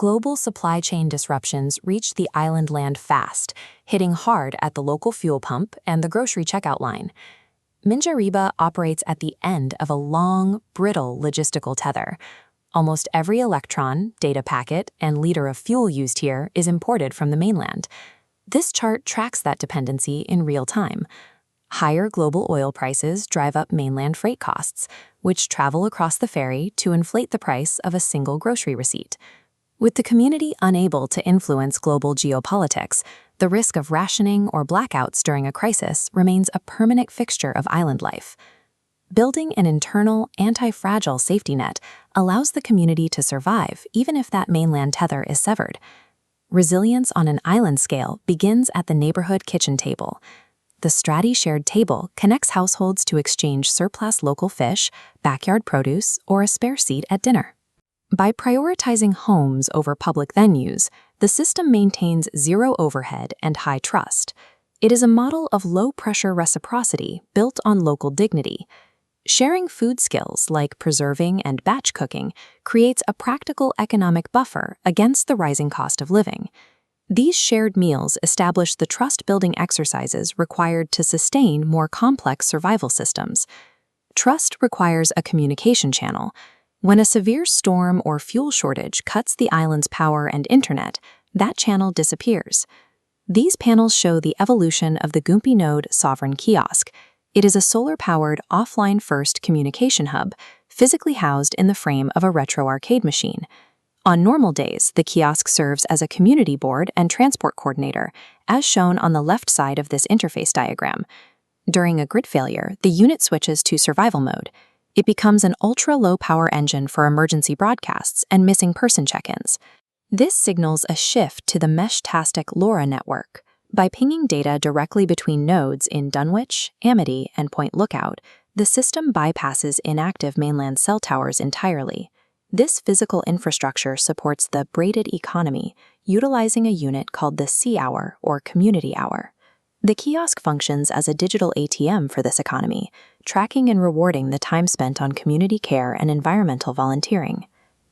global supply chain disruptions reached the island land fast, hitting hard at the local fuel pump and the grocery checkout line. Minjariba operates at the end of a long, brittle logistical tether. Almost every electron, data packet, and liter of fuel used here is imported from the mainland. This chart tracks that dependency in real time. Higher global oil prices drive up mainland freight costs, which travel across the ferry to inflate the price of a single grocery receipt. With the community unable to influence global geopolitics, the risk of rationing or blackouts during a crisis remains a permanent fixture of island life. Building an internal, anti-fragile safety net allows the community to survive even if that mainland tether is severed. Resilience on an island scale begins at the neighborhood kitchen table. The Straddie shared table connects households to exchange surplus local fish, backyard produce, or a spare seat at dinner. By prioritizing homes over public venues, the system maintains zero overhead and high trust. It is a model of low-pressure reciprocity built on local dignity. Sharing food skills like preserving and batch cooking creates a practical economic buffer against the rising cost of living. These shared meals establish the trust-building exercises required to sustain more complex survival systems. Trust requires a communication channel. When a severe storm or fuel shortage cuts the island's power and internet, that channel disappears. These panels show the evolution of the Goompy Node Sovereign Kiosk. It is a solar-powered, offline-first communication hub, physically housed in the frame of a retro arcade machine. On normal days, the kiosk serves as a community board and transport coordinator, as shown on the left side of this interface diagram. During a grid failure, the unit switches to survival mode. It becomes an ultra-low power engine for emergency broadcasts and missing person check-ins. This signals a shift to the mesh-tastic LoRa network. By pinging data directly between nodes in Dunwich, Amity, and Point Lookout, the system bypasses inactive mainland cell towers entirely. This physical infrastructure supports the braided economy, utilizing a unit called the C-hour or community hour. The kiosk functions as a digital ATM for this economy, tracking and rewarding the time spent on community care and environmental volunteering.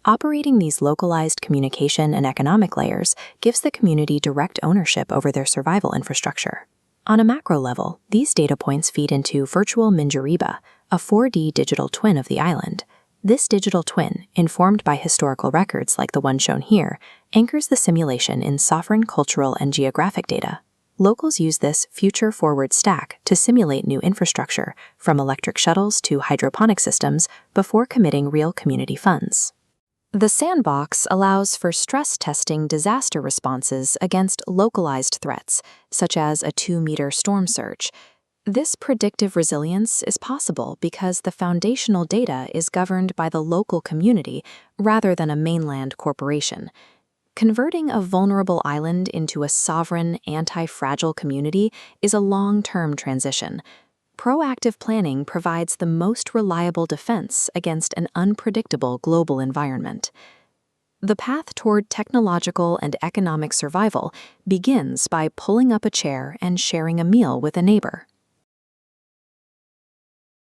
Operating these localized communication and economic layers gives the community direct ownership over their survival infrastructure. On a macro level, these data points feed into Virtual Minjariba, a 4D digital twin of the island. This digital twin, informed by historical records like the one shown here, anchors the simulation in sovereign cultural and geographic data. Locals use this future-forward stack to simulate new infrastructure, from electric shuttles to hydroponic systems, before committing real community funds. The sandbox allows for stress-testing disaster responses against localized threats, such as a 2-meter storm surge. This predictive resilience is possible because the foundational data is governed by the local community rather than a mainland corporation. Converting a vulnerable island into a sovereign, anti-fragile community is a long-term transition. Proactive planning provides the most reliable defense against an unpredictable global environment. The path toward technological and economic survival begins by pulling up a chair and sharing a meal with a neighbor.